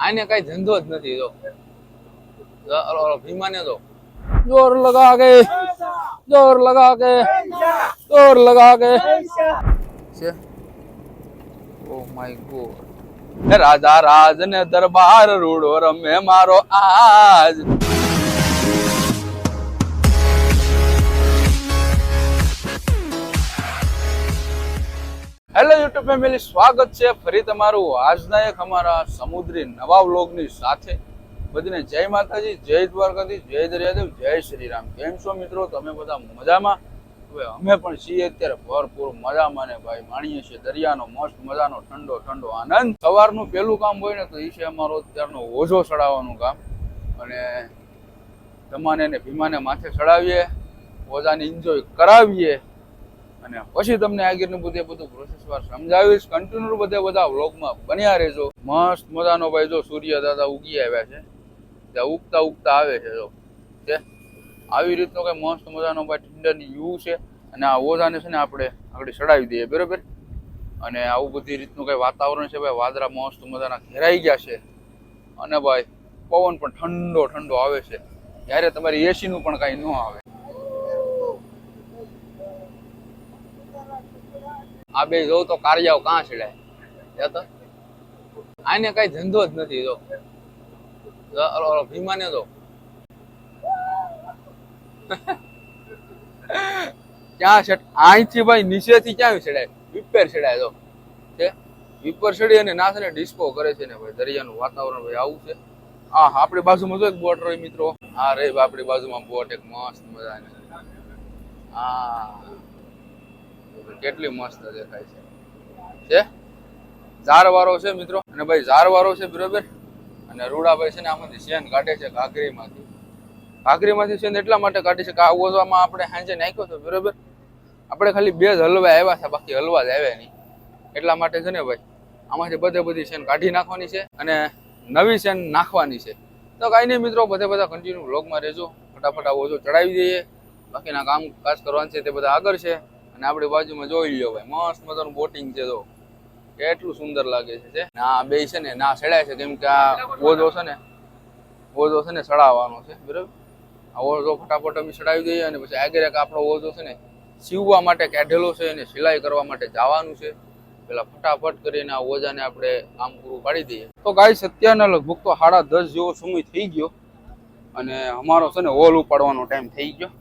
આને કઈ ધંધો જ નથી. ભીમાને તો જોર લગા કે જોર લગા કે જોર લગા કે ઓ માય ગોડ. રાજા રાજ ને દરબાર રૂડો રમે મારો આજ. હેલો યુટ્યુબ ફેમિલી, સ્વાગત છે ફરી તમારું આજના એક અમારા સમુદ્રી નવા વ્લોગની સાથે. બધાને જય માતાજી, જય દ્વારકાધીશ, જય દરિયાદેવ, જય શ્રી રામ. કેમ છો મિત્રો? તમે બધા મજામાં? હવે અમે પણ છીએ અત્યારે ભરપૂર મજામાં ને ભાઈ માણીએ છીએ દરિયાનો મસ્ત મજાનો ઠંડો ઠંડો આનંદ. સવારનું પેલું કામ હોય ને તો એ છે અમારો અત્યારનો ઓઝો ચડાવવાનું કામ. અને તમાને ને ભીમાને માથે ચડાવીએ, ઓઝાને એન્જોય કરાવીએ અને પછી તમને આગળનું બધું પ્રોસેસ વાર સમજાવીશ. કન્ટિન્યુ બધા વ્લોગમાં બન્યા રહેજો. મસ્ત મજાનો ભાઈ જો સૂર્ય દાદા ઉગી આવ્યા છે, ત્યાં ઉગતા ઉગતા આવે છે. જો તે આવી રીતનો કઈ મસ્ત મજાનો ભાઈ ઠંડાની વ્યૂ છે. અને આ ઓઝાને છે ને આપણે આગળ ચડાવી દઈએ, બરોબર. અને આવું બધી રીતનું કઈ વાતાવરણ છે ભાઈ. વાદળા મસ્ત મજાના ઘેરાઈ ગયા છે અને ભાઈ પવન પણ ઠંડો ઠંડો આવે છે. ત્યારે તમારી એસી નું પણ કઈ ન આવે. આ બે જોઉં તો કારિયાઓ કાં છેડાય તો આને કઈ ધંધો જ નથી. જો ભીમાને તો ક્યાં છે અહીંથી ભાઈ નીચેથી ક્યાં છેડાય? વિપેર છેડાય. તો છે વિપર છેડી અને ના છે ને ડિસ્કો કરે છે ને ભાઈ. દરિયાનું વાતાવરણ ભાઈ આવું છે. હા આપણી બાજુમાં જો એક બોટ રહી મિત્રો. હા રે આપણી બાજુમાં બોટ એક મસ્ત મજાની. હા કેટલી મસ્ત દેખાય છે. ઝારવારો છે મિત્રો. અને ભાઈ ઝારવારો છે, બરોબર. અને રૂડાભાઈ છે ને આમાંથી શેન કાઢે છે ઘાઘરીમાંથી શેન એટલા માટે કાઢે છે કે આ ઓઝામાં આપણે સાંજે નાખ્યો છે, બરોબર. આપણે ખાલી બે જ હલવા આવ્યા છે, બાકી હલવા જ આવ્યા નહીં. એટલા માટે છે ને ભાઈ આમાંથી બધી શેન કાઢી નાખવાની છે અને નવી શેન નાખવાની છે. તો કાંઈ નહીં મિત્રો, બધા કન્ટિન્યુ વ્લોગમાં રહેજો. ફટાફટ આ ઓઝો ચડાવી દઈએ. બાકીના કામ કાજ કરવાનું છે તે બધા આગળ છે. અને આપણી બાજુમાં જોઈ લ્યો ભાઈ મસ્ત મજાનું બોટિંગ છે. તો કેટલું સુંદર લાગે છે. આ બે છે ને ના ચડાય છે કેમ કે આ ઓઝો છે ને ચડાવવાનો છે, બરાબર. આ ઓઝો ફટાફટ અમે ચડાવી દઈએ અને પછી આગળ આપણો ઓઝો છે ને સીવવા માટે કાઢેલો છે અને સિલાઈ કરવા માટે જવાનું છે. પેલા ફટાફટ કરીને આ ઓઝાને આપણે કામ પૂરું પાડી દઈએ. તો ગાઈસ અત્યારના લગભગ તો 10:30 જેવો સમય થઈ ગયો અને અમારો છે ને હોલ ઉપાડવાનો ટાઈમ થઈ ગયો.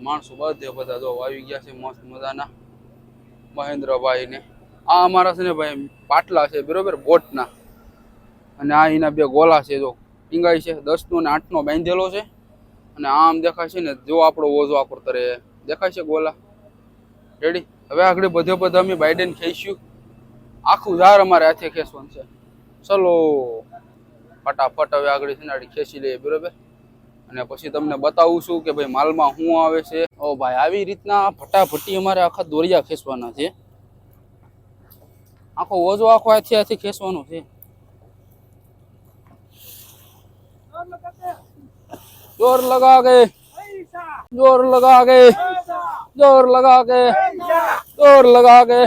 માણસો બધા જો આવી ગયા છે મસ્ત મજાના. મહેન્દ્રભાઈ ને આ અમારા છે ને ભાઈ પાટલા છે, બરોબર, બોટના. અને આ એના બે ગોલા છે, જો ટીંગાઈ છે. 10નો ને 8નો બાંધેલો છે. અને આમ દેખાય છે ને જો આપણો ઓઝો આખો તરે દેખાય છે ગોલા. રેડી. હવે આગળ બધા અમે બાઇડેન ખેંચ્યું. આખું ઝાર અમારે હાથે ખેંચવાનું છે. ચલો ફટાફટ હવે આગળ છે ને ખેંચી લઈએ, બરોબર. અને પછી તમને બતાવું છું કે ભાઈ માલમાં શું આવે છે. ઓ ભાઈ આવી રીતના ફટાફટી અમારે આખા દોરિયા ખેંચવાના છે. આખો ઓઝો આખો હાથે ખેંચવાનો છે. જોર લગા કે જોર લગા કે જોર લગા કે જોર લગા કે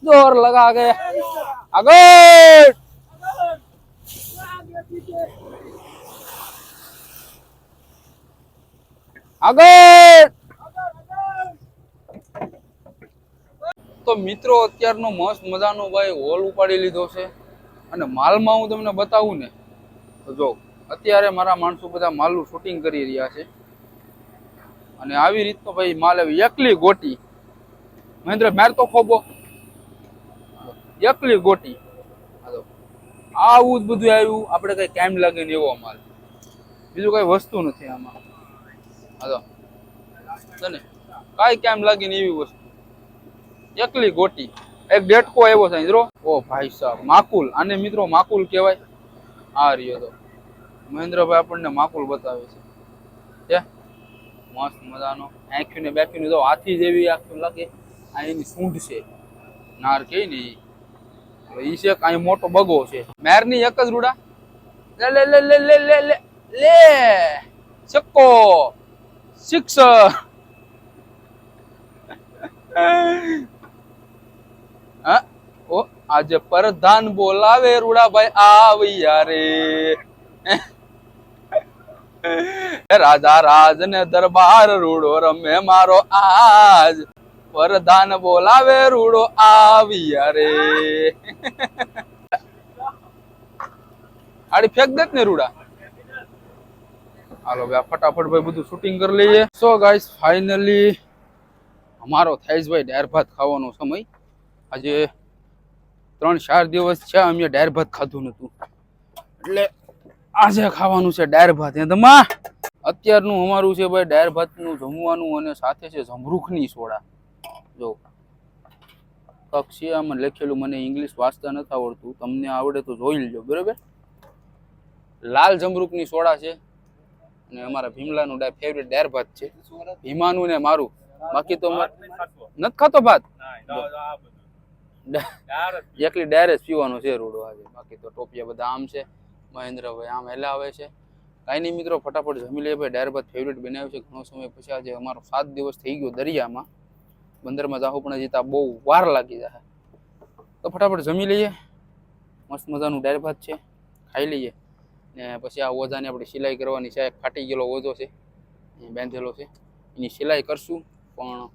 જોર લગા કે આગળ આગળ. તો મિત્રો અત્યારનો મસ્ત મજાનો ભાઈ હોલ ઉપાડી લીધો છે. અને માલમાં હું તમને બતાવું ને તો જો અત્યારે મારા માણસો બધા માલનું શૂટિંગ કરી રહ્યા છે. અને આવી રીતનો ભાઈ માલ આવી એકલી ગોટી. મહેન્દ્ર માર તો ખોબો એકલી ગોટી. આવું જ બધું આવ્યું. આપણે કઈ કામ લાગે ને એવો માલ, બીજું કઈ વસ્તુ નથી આમાં. ને કઈ કામ લાગે ને એવી વસ્તુ એકલી ગોટી. એક ડેટકો આવ્યો છે મિત્રો. ઓ ભાઈ સાહેબ માકુલ. આને મિત્રો માકુલ કહેવાય. આ રહ્યો તો મહેન્દ્રભાઈ આપણને માકુલ બતાવે છે. મસ્ત મજાનો આંખ્યું ને બેખ્યું જો હાથી જેવી આંખ્યું લાગે. આ એની સૂંઢ છે, નાર કે ને ઈ છે. કઈ મોટો બગો છે. મેરની એક જ રૂડા. લે લે લે લે લે લે લે લે ચક્કો સિક્સર. હા ઓ આજે પ્રધાન બોલાવે રૂડાભાઈ આવ્યા રે રાજા રાજ ને દરબાર રૂડો રમે મારો આજ પ્રધાન બોલાવે રૂડો આવ્યા રે આડી ફેંક દે ને રૂડા હાલો ભાઈ ફટાફટ ભાઈ બધું શૂટિંગ કરી લઈએ સો ગાઈસ ફાઇનલી અમારો થાય ભાઈ દાળ ભાત ખાવાનો સમય આજે 3-4 દિવસ છે અમે દાળ ભાત ખાધું નતું એટલે આજે ખાવાનું છે દાળ ભાત એમાં અત્યારનું અમારું છે ભાઈ દાળ ભાતનું જમવાનું અને સાથે છે જમરૂખની સોડા જો કક્ષિયામાં લખેલું મને ઇંગ્લિશ વાંચતા નથી આવડતું તમને આવડે તો જોઈ લેજો બરાબર લાલ જમરૂખની સોડા છે અને અમારા ભીમલાનું ફેવરેટ દાળ ભાત છે ભીમાનું ને મારું બાકી તો નથી ખાતો ભાત એકલી ડાયરેક્ટ પીવાનો છે રૂડો આજે બાકી તો ટોપિયા બધા આમ છે મહેન્દ્રભાઈ આમ હલાવે છે કાંઈ નહીં મિત્રો ફટાફટ જમી લઈએ ભાઈ દાળ ભાત ફેવરેટ બનાવ્યું છે ઘણો સમય પછી આજે અમારો 7 દિવસ થઈ ગયો દરિયામાં બંદરમાં જાહું પણ જીતા બહુ વાર લાગી જાય તો ફટાફટ જમી લઈએ મસ્ત મજાનું દાળ ભાત છે ખાઈ લઈએ ને પછી આ ઓઝાને આપણે સિલાઈ કરવાની છે ફાટી ગયેલો ઓઝો છે બાંધેલો છે એની સિલાઈ કરશું પણ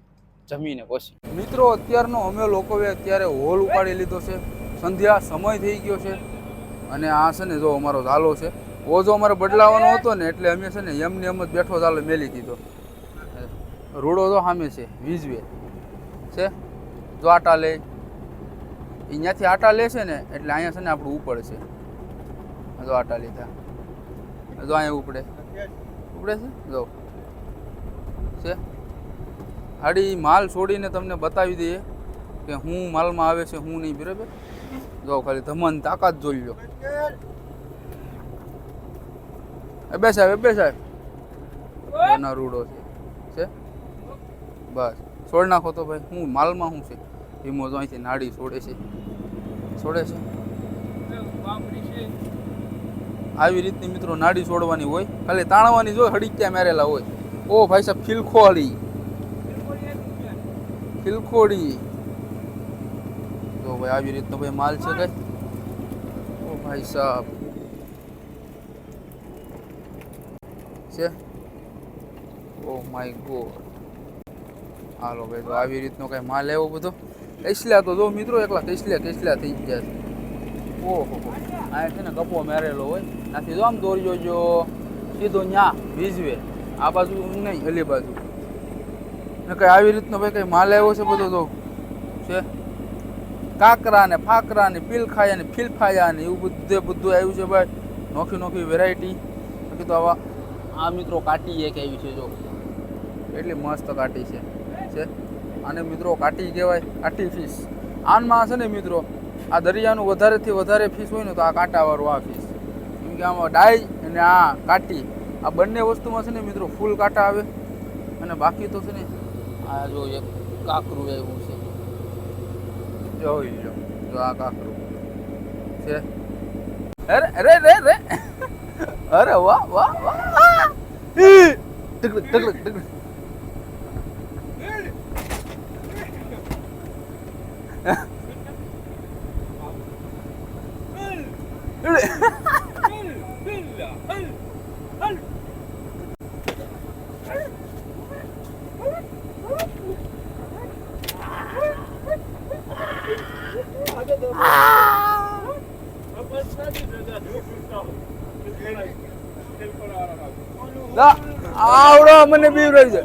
જમીને પછી મિત્રો અત્યારનો અમે લોકોએ અત્યારે હોલ ઉપાડી લીધો છે સંધ્યા સમય થઈ ગયો છે અને આ છે ને જો અમારો ઝાલો છે ઓઝો અમારે બદલાવાનો હતો ને એટલે અમે છે ને એમને એમ જ બેઠો ઝાલો મેલી દીધો રૂડો તો સામે છે વીજવે છે જો આટા લે અહીંયાથી આટા લે છે ને એટલે અહીંયા છે ને આપણું ઉપડે છે જો આટા લીધા જો અહીંયા ઉપડે છે જો છે આડી માલ છોડીને તમને બતાવી દઈએ કે હું માલમાં આવે છે હું નહીં બરાબર જો ખાલી ધમન તાકાત જોઈ લો બે સાહેબ એના રૂડો છે બસ છોડ નાખો તો ભાઈ હું માલમાં શું છે ધીમો જો અહીંથી નાડી છોડે છે આવી રીતની મિત્રો નાડી છોડવાની હોય ખાલી તાણવાની જો હડીક્યા મારેલા હોય ઓ ભાઈ સાહેબ ખીલખોડી તો ભાઈ આવી રીતનો ભાઈ માલ છે કઈ ઓ ભાઈ સાહેબ છે ઓ માય ગોડ હાલો ભાઈ તો આવી રીતનો કઈ માલ એવો બધો કૈસલા તો જો મિત્રો એકલા કૈસલા થઈ ગયા છે ઓહો આ છે ને કપો મેરેલો હોય ત્યાંથી જો આમ દોરી જોજો સીધો ન્યા વીજવે આ બાજુ નહીં હલી બાજુ ને કઈ આવી રીતનો ભાઈ કઈ માલ આવ્યો છે બધો તો છે કાકરા ને ફાકરા ને પીલખાયા ને ફીલફાયા ને એવું બધું આવ્યું છે ભાઈ નોખી વેરાયટી બાકી તો આવા આ મિત્રો કાટી એક આવી છે જો એટલી મસ્ત કાટી છે આને મિત્રો કાટી કહેવાય કાટી ફિશ આનમાં છે ને મિત્રો આ દરિયાનું વધારેથી વધારે ફિશ હોય ને તો આ કાંટાવાળું આ ફિશ કેમ કે આમાં ડાઈ અને આ કાટી આ બંને વસ્તુમાં છે ને મિત્રો ફૂલ કાંટા આવે અને બાકી તો છે ને આ જો એક કાકરું એવું છે જોઈ લો જો આ કાકરું છે અરે વાહ ટકડક આવડો મને બીવ રહી છે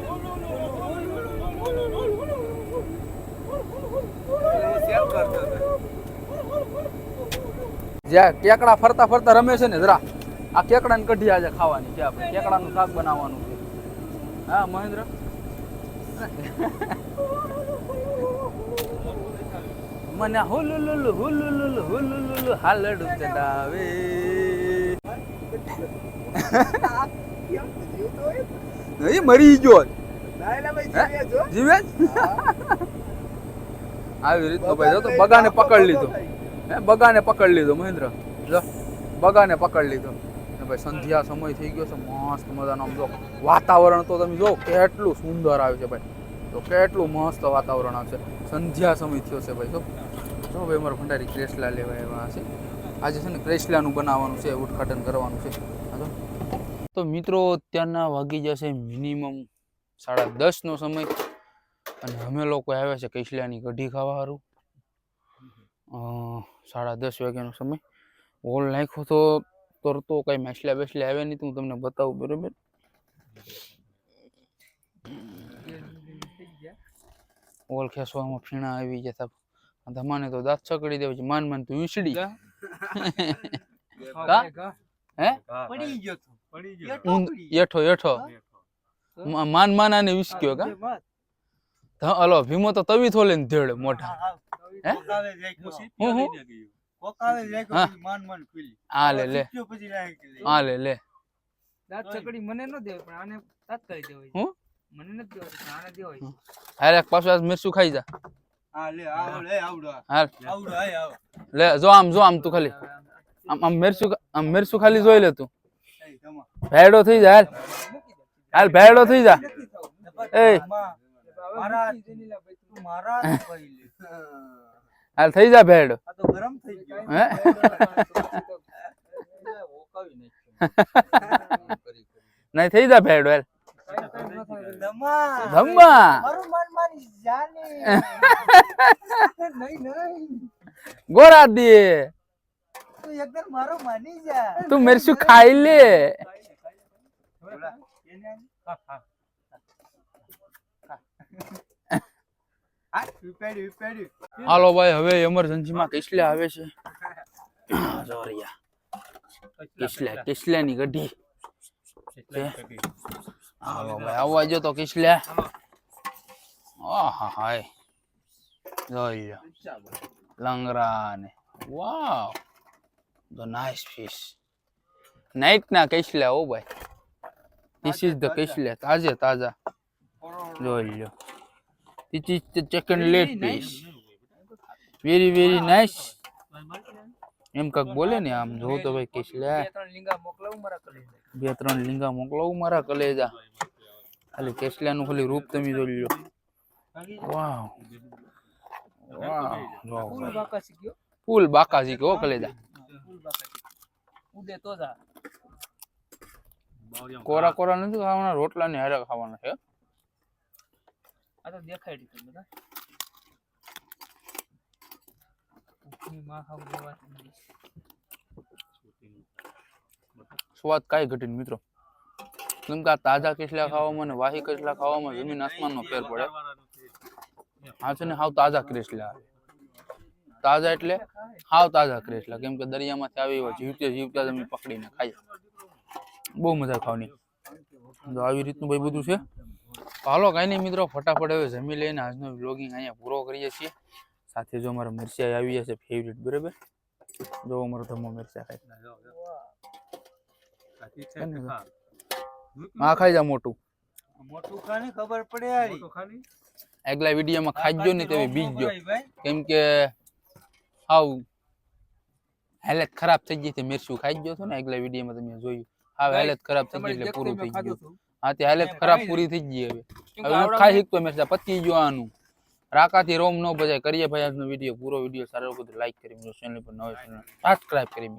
જ્યાં કેકડા ફરતા રમે છે ને જરા આ કેકડાને કઢી આજે ખાવાની છે આપણે કેકડાનું શાક બનાવવાનું છે હા મહેન્દ્ર મને હુલુલુલુ હાલડું ચડાવે મરી ગયો જીવે આવી રીતનો ભાઈ જો તો બગાને પકડી લીધો મહેન્દ્ર જો બગાને પકડી લીધો ને ભાઈ સંધ્યા સમય થઈ ગયો છે મસ્ત મજાનો આમ જો વાતાવરણ તો તમે જો કેટલું સુંદર આવે છે ભાઈ તો કેટલું મસ્ત વાતાવરણ આવશે સંધ્યા સમય થયો છે ભાઈ જો જો ભાઈ અમારા ભંડારી ક્રેસલા લેવા એવા છે. આજે છે ને ક્રેસલાનું બનાવવાનું છે, ઉદ્ઘાટન કરવાનું છે. તો મિત્રો અત્યારના વાગી જશે મિનિમમ 10:30નો સમય અને અમે લોકો આવ્યા છે કેસલાની કઢી ખાવા સારું. 10:30 વાગ્યાનો સમય. હોલ નાખ્યો તો તરતો કઈ માછલા બેસલા આવ્યા નહીં તો હું તમને બતાવું બરોબર. હોલ ખેસવામાં ફીણા આવી જતા ધમાને તો દાંત છકડી દેવું છે. માન તું વીસડી હે એઠો એઠો માન આને વિસક્યો કા હલો ભીમો તો તવી થોલે ને ધેડ મોઢા લે દાંત ચકડી મને ન દેવ પણ આને તાત્કાલિક દેવાય. હું મને ન દેવાય પણ આને દેવાય. હાલ એક પાછું આજ મિરચું ખાઈ જા. હા લે આવડો હાલ આવડો આવ લે જો આમ તું ખાલી આમ મિરચું ખાલી જોઈ લે તું. ભેડો થઈ જા હાલ ભેડો થઈ જા. એ હાલ થઈ જા ભેડો. આ તો ગરમ થઈ ગયો હે નહીં થઈ જા ભેડો હાલ. ધમ્મા મારું મન મારી જાને નહીં ગોરા દે તું એકદમ મારો માની જા. તું મિરચું ખાઈ લે. હાલો ભાઈ હવે એમરજન્સીમાં કેસલા આવે છે. કેસલાની કઢી. હાલો ભાઈ આવવા જો તો કેસલા. આહા હાય જોઈ લો લંગરા ને વાવ ધ નાઇસ ફિશ. નાઇટ ના કેસલા ઓ ભાઈ. ધીસ ઇઝ ધ કેસલા તાજા જોઈ લો. This is the chicken leg piece. Very very nice. એમ કાક બોલે ને આમ જો તો ભાઈ કેસલા. 2-3 લીંગા મોકલાવું મારા કલેજા. 2-3 લીંગા મોકલાવું મારા કલેજા. ખાલી કેસલાનું ખાલી રૂપ તમે જોઈ લો. વાવ વાવ ફૂલ બાકાસી ગયો. ફૂલ બાકાજી કે ઓ કલેજા. ફૂલ બાકાસી. ઉદે તો જા. કોરા કોરા નથી ખાવાના, રોટલા ને હારે ખાવાના છે. આ તો દેખાય છે બધા. ની માં ખાવ દેવા. સ્વાદ કાંઈ ઘટીને મિત્રો. કેમ કે આ તાજા કેસલા ખાવામાં અને વાહી કેસલા ખાવામાં જમીન આસમાનનો ફેર પડે. હા છે ને હાવ તાજા કેસલા આવે. તાજા એટલે હાવ તાજા કેસલા, કેમ કે દરિયામાંથી આવી હોય જીવતા જમીન પકડીને ખાય. બહુ મજા ખાવાની. તો આવી રીતનું ભાઈ બધું છે. હાલો કાંઈ નહીં મિત્રો, ફટાફટ હવે જમી લઈને આજનો વ્લોગિંગ અહીંયા પૂરો કરીએ છીએ. સાથે જો અમારા મરચાઈ આવી જશે ફેવરિટ બરાબર. જો અમારો ધમો મરચા ખાય. હા ખાઈ જા મોટું ખાને ખબર પડે યારી. આગલા વિડીયોમાં ખાજો ને તેવી બીજો, કેમ કે હાવ હાલત ખરાબ થઈ ગઈ છે. મિરચું ખાઈ ગયો છો ને આગલા વિડીયોમાં તમે જોયું. હાવ હાલત ખરાબ થઈ ગઈ એટલે પૂરું થઈ ગયું. હા તે હાલત ખરાબ પૂરી થઈ ગઈ. હવે ખાઈ શીખતો મરચા પતી ગયો આનું. રાકાથી રોમ ન બજાય. કરીએ ભાઈ આજનો વિડીયો પૂરો. વિડીયો સારો લાઈક કરી ચેનલ પર નવો સબસ્ક્રાઇબ કરી.